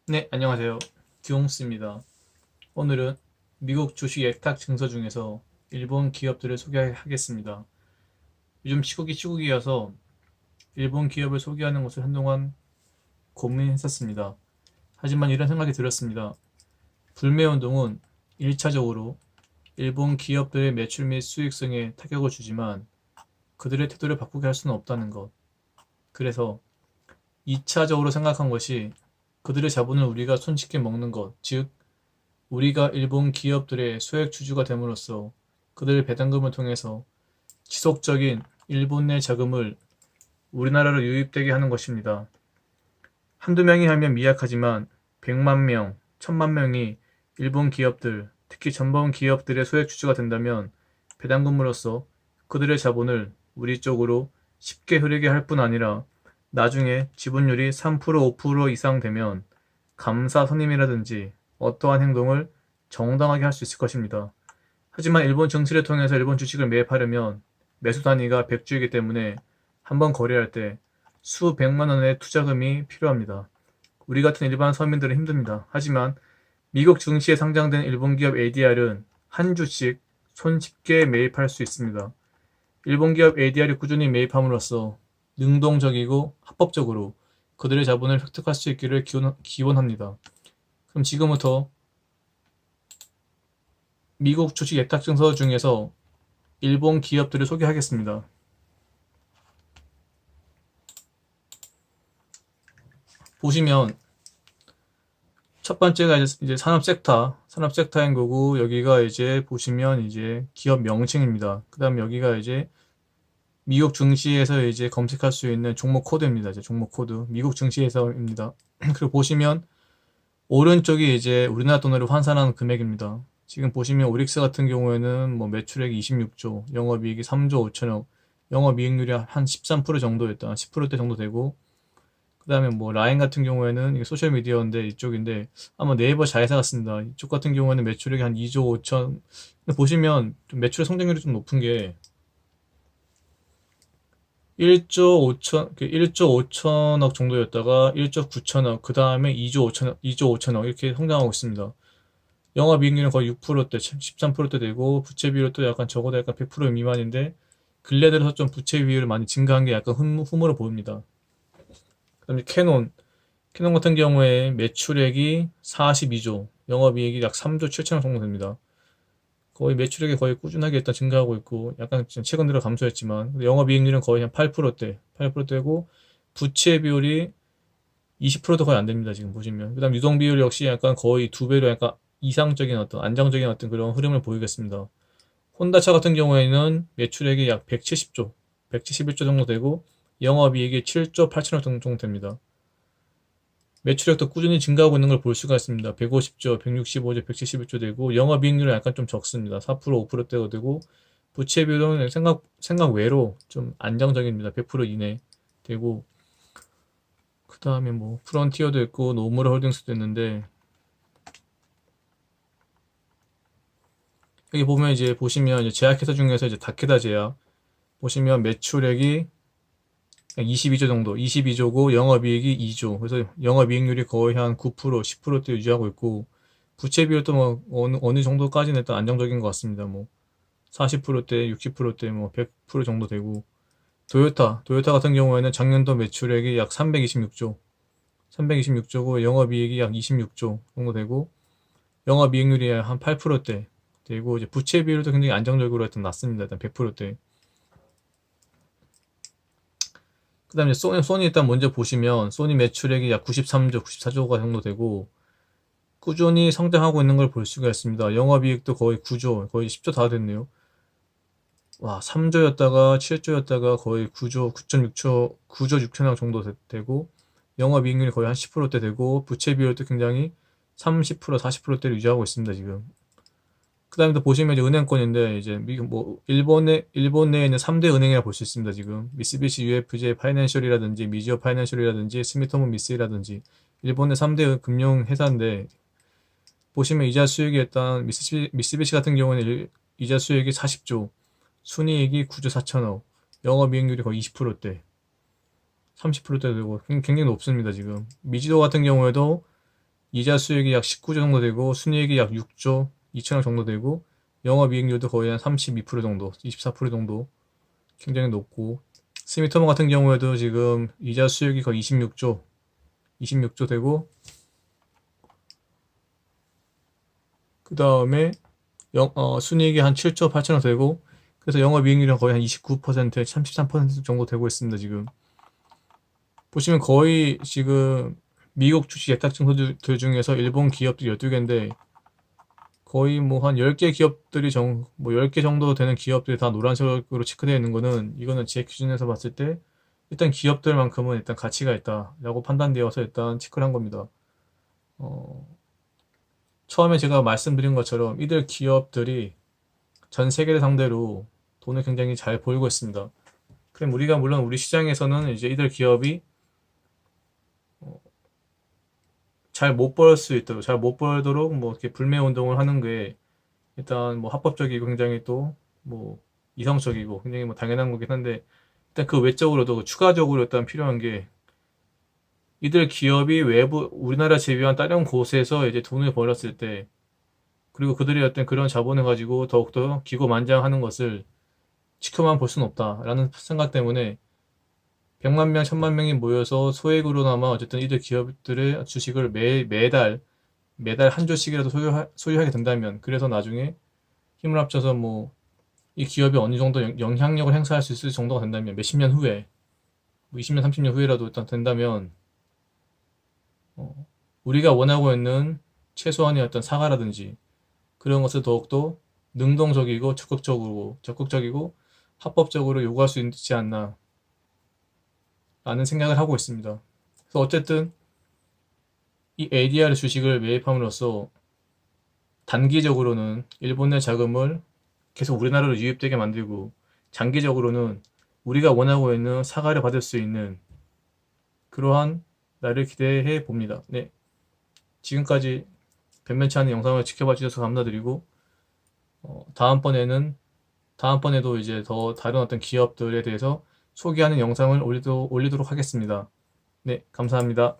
네, 안녕하세요. 듀옹스입니다. 오늘은 미국 주식 예탁 증서 중에서 일본 기업들을 소개하겠습니다. 요즘 시국이 시국이어서 일본 기업을 소개하는 것을 한동안 고민했었습니다. 하지만 이런 생각이 들었습니다. 불매운동은 1차적으로 일본 기업들의 매출 및 수익성에 타격을 주지만 그들의 태도를 바꾸게 할 수는 없다는 것. 그래서 2차적으로 생각한 것이 그들의 자본을 우리가 손쉽게 먹는 것, 즉 우리가 일본 기업들의 소액 주주가 됨으로써 그들 배당금을 통해서 지속적인 일본 내 자금을 우리나라로 유입되게 하는 것입니다. 한두 명이 하면 미약하지만 100만 명, 1000만 명이 일본 기업들, 특히 전범 기업들의 소액 주주가 된다면 배당금으로써 그들의 자본을 우리 쪽으로 쉽게 흐르게 할 뿐 아니라 나중에 지분율이 3%, 5% 이상 되면 감사 선임이라든지 어떠한 행동을 정당하게 할 수 있을 것입니다. 하지만 일본 증시를 통해서 일본 주식을 매입하려면 매수 단위가 100주이기 때문에 한번 거래할 때 수백만 원의 투자금이 필요합니다. 우리 같은 일반 서민들은 힘듭니다. 하지만 미국 증시에 상장된 일본 기업 ADR은 한 주씩 손쉽게 매입할 수 있습니다. 일본 기업 ADR이 꾸준히 매입함으로써 능동적이고 합법적으로 그들의 자본을 획득할 수 있기를 기원합니다. 그럼 지금부터 미국 주식 예탁 증서 중에서 일본 기업들을 소개하겠습니다. 보시면 첫 번째가 이제 산업 섹터인 거고, 여기가 이제 보시면 이제 기업 명칭입니다. 그 다음에 여기가 이제 미국 증시에서 이제 검색할 수 있는 종목 코드입니다. 이제 종목 코드 미국 증시에서입니다. 그리고 보시면 오른쪽이 이제 우리나라 돈으로 환산한 금액입니다. 지금 보시면 오릭스 같은 경우에는 뭐 매출액이 26조, 영업이익이 3조 5천억, 영업이익률이 한 13% 정도였다. 10%대 정도 되고, 그 다음에 뭐 라인 같은 경우에는 이게 소셜미디어인데 이쪽인데 아마 네이버 자회사 같습니다. 이쪽 같은 경우에는 매출액이 한 2조 5천. 근데 보시면 좀 매출의 성장률이 좀 높은 게 1조 5천, 1조 5천억 정도였다가 1조 9천억, 그 다음에 2조 5천억, 2조 5천억 이렇게 성장하고 있습니다. 영업이익률은 거의 6%대, 13%대 되고 부채 비율도 약간 적어도 약간 100% 미만인데 근래 들어서 좀 부채 비율이 많이 증가한 게 약간 흐물어 보입니다. 그다음에 캐논 같은 경우에 매출액이 42조, 영업이익이 약 3조 7천억 정도 됩니다. 거의 매출액이 거의 꾸준하게 일단 증가하고 있고, 약간 최근 들어 감소했지만 영업이익률은 거의 한 8%대, 8%대고 부채 비율이 20%도 거의 안 됩니다. 지금 보시면. 그다음 유동 비율 역시 약간 거의 두 배로 약간 이상적인 어떤 안정적인 어떤 그런 흐름을 보이겠습니다. 혼다차 같은 경우에는 매출액이 약 170조, 171조 정도 되고 영업이익이 7조 8천억 정도 됩니다. 매출액도 꾸준히 증가하고 있는 걸 볼 수가 있습니다. 150조, 165조, 171조 되고 영업이익률은 약간 좀 적습니다. 4%, 5%대가 되고 부채 비율은 생각 외로 좀 안정적입니다. 100% 이내 되고, 그 다음에 뭐 프론티어도 있고 노무라 홀딩스도 있는데, 여기 보면 이제 보시면 이제 제약회사 중에서 이제 다케다 제약 보시면 매출액이 22조 정도, 22조고 영업이익이 2조. 그래서 영업이익률이 거의 한 9%, 10%대 유지하고 있고 부채 비율도 뭐 어느 정도까지는 일단 안정적인 것 같습니다. 뭐 40%대, 60%대, 뭐 100% 정도 되고, 토요타 같은 경우에는 작년도 매출액이 약 326조, 326조고 영업이익이 약 26조 정도 되고 영업이익률이 한 8%대 되고, 이제 부채 비율도 굉장히 안정적으로 일단 낮습니다. 일단 100%대. 그 다음에 소니 일단 먼저 보시면 소니 매출액이 약 93조, 94조가 정도 되고 꾸준히 성장하고 있는 걸 볼 수가 있습니다. 영업이익도 거의 9조, 거의 10조 다 됐네요. 와, 3조였다가 7조였다가 거의 9조, 9.6조, 9조 6천억 정도 되고 영업이익률이 거의 한 10%대 되고 부채 비율도 굉장히 30%, 40%대를 유지하고 있습니다, 지금. 그 다음에 또 보시면 이제 은행권인데, 이제 미국 뭐 일본 내에 있는 3대 은행이라 볼 수 있습니다. 지금 미쓰비시 UFJ 파이낸셜이라든지 미지오 파이낸셜이라든지 스미토모 미쓰이라든지 일본의 3대 금융 회사인데, 보시면 이자 수익이 일단 미쓰비시 같은 경우는 이자 수익이 40조, 순이익이 9조 4천억, 영업이익률이 거의 20%대, 30%대 되고 굉장히 높습니다. 지금 미지도 같은 경우에도 이자 수익이 약 19조 정도 되고 순이익이 약 6조 2천억 정도 되고 영업이익률도 거의 한 32% 정도, 24% 정도 굉장히 높고 스미터머 같은 경우에도 지금 이자 수익이 거의 26조 되고 그 다음에 순이익이 한 7조 8천억 되고 그래서 영업이익률은 거의 한 29%, 33% 정도 되고 있습니다. 지금 보시면 거의 지금 미국 주식 예탁 증서들 중에서 일본 기업들이 12개인데 거의 뭐 한 10개 기업들이 뭐 10개 정도 되는 기업들이 다 노란색으로 체크되어 있는 거는 이거는 제 기준에서 봤을 때 일단 기업들만큼은 일단 가치가 있다라고 판단되어서 일단 체크를 한 겁니다. 어, 처음에 제가 말씀드린 것처럼 이들 기업들이 전 세계를 상대로 돈을 굉장히 잘 벌고 있습니다. 그럼 우리가 물론 우리 시장에서는 이제 이들 기업이 잘 못 벌 수 있도록 잘 못 벌도록 뭐 이렇게 불매 운동을 하는 게 일단 뭐 합법적이고 굉장히 또 뭐 이성적이고 굉장히 뭐 당연한 거긴 한데 일단 그 외적으로도 추가적으로 일단 필요한 게 이들 기업이 외부 우리나라 제외한 다른 곳에서 이제 돈을 벌었을 때 그리고 그들이 어떤 그런 자본을 가지고 더욱더 기고만장하는 것을 지켜만 볼 수는 없다라는 생각 때문에 100만 명, 1000만 명이 모여서 소액으로나마 어쨌든 이들 기업들의 주식을 매달 한 조씩이라도 소유하게 된다면 그래서 나중에 힘을 합쳐서 뭐 이 기업이 어느 정도 영향력을 행사할 수 있을 정도가 된다면 몇십 년 후에 뭐 20년, 30년 후에라도 일단 된다면 어, 우리가 원하고 있는 최소한의 어떤 사과라든지 그런 것을 더욱더 능동적이고 적극적이고 합법적으로 요구할 수 있지 않나 라는 생각을 하고 있습니다. 그래서 어쨌든 이 ADR 주식을 매입함으로써 단기적으로는 일본 내 자금을 계속 우리나라로 유입되게 만들고 장기적으로는 우리가 원하고 있는 사과를 받을 수 있는 그러한 날을 기대해 봅니다. 네, 지금까지 변변치 않은 영상을 지켜봐 주셔서 감사드리고 다음번에도 이제 더 다른 어떤 기업들에 대해서 소개하는 영상을 올리도록 하겠습니다. 네, 감사합니다.